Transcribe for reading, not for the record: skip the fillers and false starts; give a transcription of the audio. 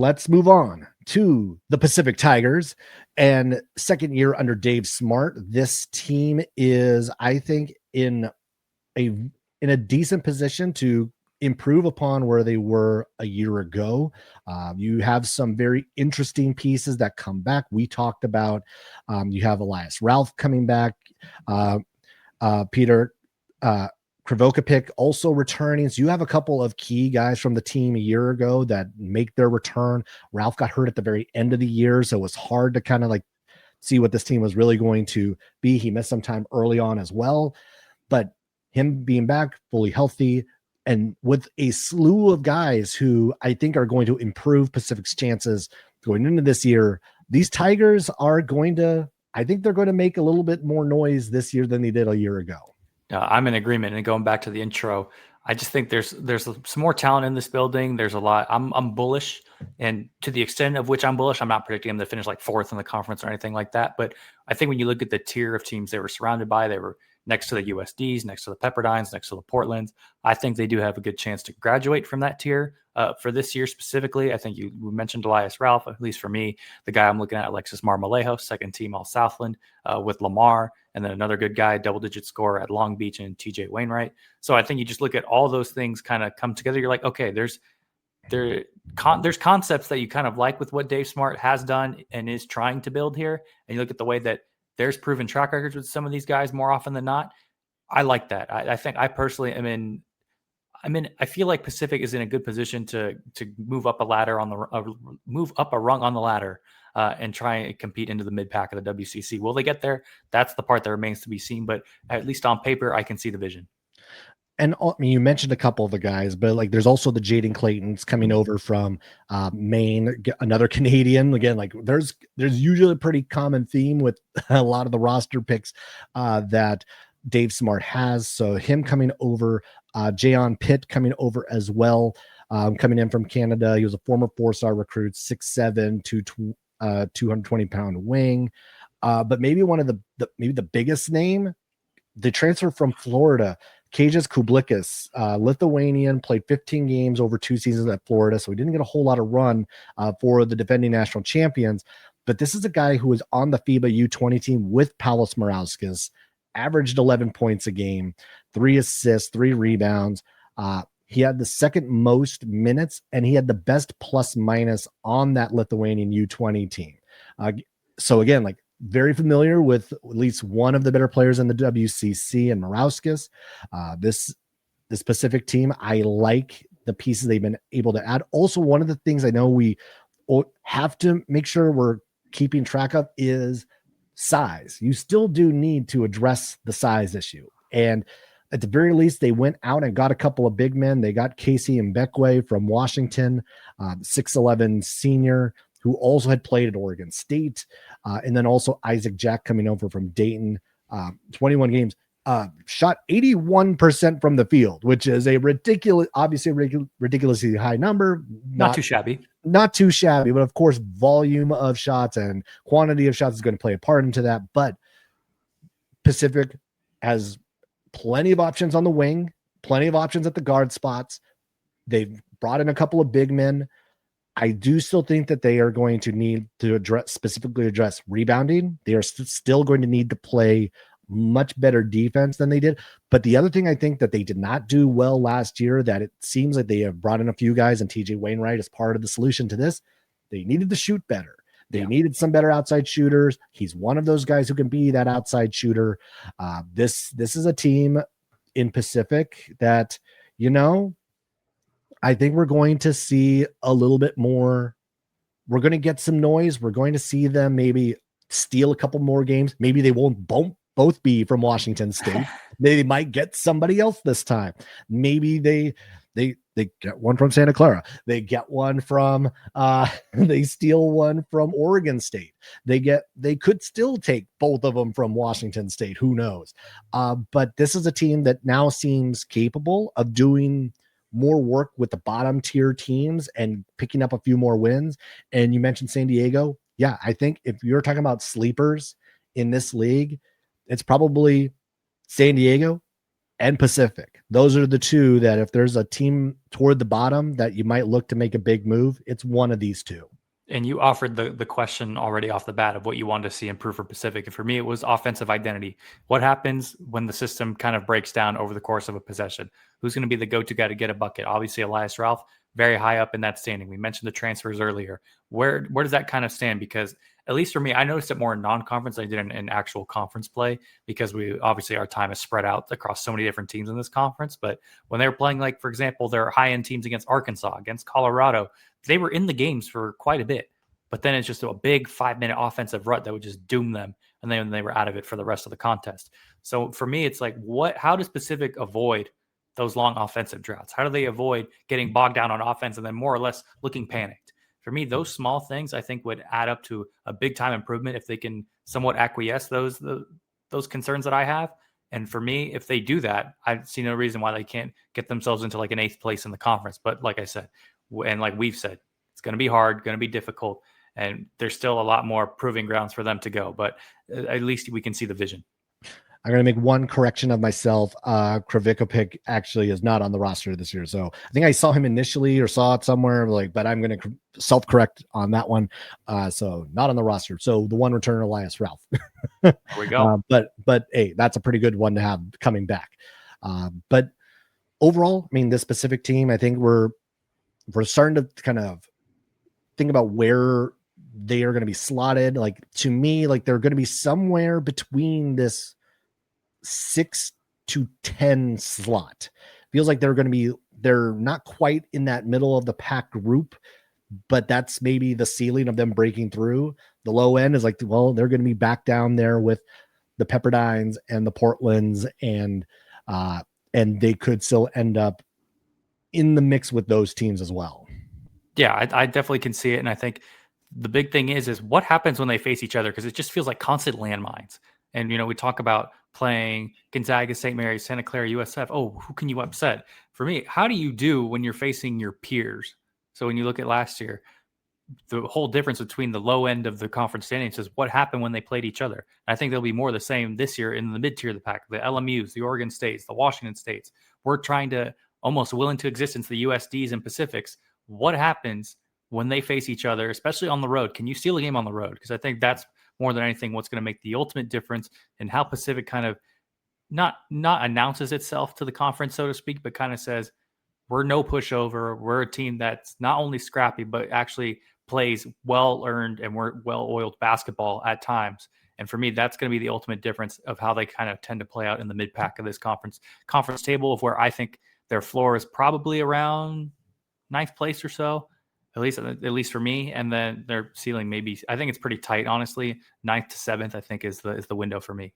Let's move on to the Pacific Tigers and second year under Dave Smart. This team is, I think, in a decent position to improve upon where they were a year ago. You have some very interesting pieces that come back. We talked about you have Elias Ralph coming back, Peter Krivokapik also returning. So you have a couple of key guys from the team a year ago that make their return. Ralph got hurt at the very end of the year, so it was hard to kind of like see what this team was really going to be. He missed some time early on as well, but him being back fully healthy and with a slew of guys who I think are going to improve Pacific's chances going into this year, these Tigers are going to, I think they're going to make a little bit more noise this year than they did a year ago. I'm in agreement. And going back to the intro, I just think there's some more talent in this building. There's a lot. I'm bullish, and to the extent of which I'm bullish, I'm not predicting them to finish like fourth in the conference or anything like that. But I think when you look at the tier of teams they were surrounded by, they were next to the USDs, next to the Pepperdines, next to the Portlands. I think they do have a good chance to graduate from that tier. For this year specifically, I think you mentioned Elias Ralph, at least for me, the guy I'm looking at, Alexis Marmolejo, second team All Southland with Lamar, and then another good guy, double-digit scorer at Long Beach, and TJ Wainwright. So I think you just look at all those things kind of come together. You're like, okay, there's concepts that you kind of like with what Dave Smart has done and is trying to build here. And you look at the way that there's proven track records with some of these guys more often than not. I like that. I think I personally am in. I feel like Pacific is in a good position to move up a ladder move up a rung on the ladder and try and compete into the mid pack of the WCC. Will they get there? That's the part that remains to be seen. But at least on paper, I can see the vision. And I mean, you mentioned a couple of the guys, but like there's also the Jaden Claytons coming over from Maine, another Canadian. Again, like there's usually a pretty common theme with a lot of the roster picks that Dave Smart has. So him coming over, Jayon Pitt coming over as well, coming in from Canada. He was a former 4-star recruit, 6'7", 220-pound wing. But maybe one of the biggest name, the transfer from Florida, Kajas Kublikas, Lithuanian, played 15 games over 2 seasons at Florida, so he didn't get a whole lot of run for the defending national champions. But this is a guy who was on the FIBA U20 team with Paulius Morauskas, averaged 11 points a game, 3 assists, 3 rebounds. He had the second most minutes, and he had the best plus minus on that Lithuanian U20 team. So again, like very familiar with at least one of the better players in the WCC and Morauskas. This Pacific team, I like the pieces they've been able to add. Also, one of the things I know we have to make sure we're keeping track of is size. You still do need to address the size issue. And at the very least, they went out and got a couple of big men. They got Casey Mbekwe from Washington, 6'11" senior, who also had played at Oregon State. And then also Isaac Jack coming over from Dayton, 21 games, shot 81% from the field, which is a ridiculously high number. Not too shabby. Not too shabby, but of course, volume of shots and quantity of shots is going to play a part into that. But Pacific has plenty of options on the wing, plenty of options at the guard spots. They've brought in a couple of big men. I do still think that they are going to need to specifically address rebounding. They are still going to need to play much better defense than they did. But the other thing I think that they did not do well last year, that it seems like they have brought in a few guys, and TJ Wainwright is part of the solution to this. They needed to shoot better. They needed some better outside shooters. He's one of those guys who can be that outside shooter. This is a team in Pacific that, I think we're going to see a little bit more. We're going to get some noise. We're going to see them maybe steal a couple more games. Maybe they won't both be from Washington State. They might get somebody else this time. Maybe they get one from Santa Clara. They get one from they steal one from Oregon State. They could still take both of them from Washington State. Who knows? But this is a team that now seems capable of doing more work with the bottom tier teams and picking up a few more wins. And you mentioned San Diego. Yeah, I think if you're talking about sleepers in this league, it's probably San Diego, and Pacific. Those are the two that if there's a team toward the bottom that you might look to make a big move, it's one of these two. And you offered the question already off the bat of what you wanted to see improve for Pacific. And for me, it was offensive identity. What happens when the system kind of breaks down over the course of a possession? Who's going to be the go-to guy to get a bucket? Obviously, Elias Ralph, very high up in that standing. We mentioned the transfers earlier. Where does that kind of stand? Because at least for me, I noticed it more in non-conference than I did in actual conference play, because we obviously our time is spread out across so many different teams in this conference. But when they were playing, like, for example, their high-end teams against Arkansas, against Colorado, they were in the games for quite a bit. But then it's just a big 5-minute offensive rut that would just doom them. And then they were out of it for the rest of the contest. So for me, it's like, how does Pacific avoid those long offensive droughts? How do they avoid getting bogged down on offense and then more or less looking panicked? For me, those small things I think would add up to a big time improvement if they can somewhat acquiesce those concerns that I have. And for me, if they do that, I see no reason why they can't get themselves into like an 8th place in the conference. But like I said, and like we've said, it's going to be hard, going to be difficult, and there's still a lot more proving grounds for them to go. But at least we can see the vision. I'm going to make one correction of myself. Kravikovic actually is not on the roster this year. So I think I saw him initially or saw it somewhere, but I'm going to self-correct on that one. So not on the roster. So the one returner, Elias Ralph. There we go. But hey, that's a pretty good one to have coming back. But overall, I mean, this specific team, I think we're starting to kind of think about where they are going to be slotted. Like, to me, like they're going to be somewhere between this 6 to 10 slot. Feels like they're not quite in that middle of the pack group, but that's maybe the ceiling of them breaking through. The low end is like, well, they're going to be back down there with the Pepperdines and the Portlands, and they could still end up in the mix with those teams as well. Yeah, I definitely can see it. And I think the big thing is what happens when they face each other, because it just feels like constant landmines. And, we talk about playing Gonzaga, St. Mary's, Santa Clara, USF. Oh, who can you upset? For me, how do you do when you're facing your peers? So when you look at last year, the whole difference between the low end of the conference standings is what happened when they played each other. And I think there'll be more of the same this year in the mid-tier of the pack, the LMUs, the Oregon States, the Washington States. We're trying to almost will into existence the USDs and Pacifics. What happens when they face each other, especially on the road? Can you steal a game on the road? Because I think that's more than anything what's going to make the ultimate difference in how Pacific kind of not announces itself to the conference, so to speak, but kind of says, we're no pushover. We're a team that's not only scrappy, but actually plays well-earned and we're well-oiled basketball at times. And for me, that's going to be the ultimate difference of how they kind of tend to play out in the mid-pack of this conference table, of where I think their floor is probably around 9th place or so, at least for me. And then their ceiling, maybe, I think it's pretty tight, honestly. 9th to 7th, I think, is the window for me.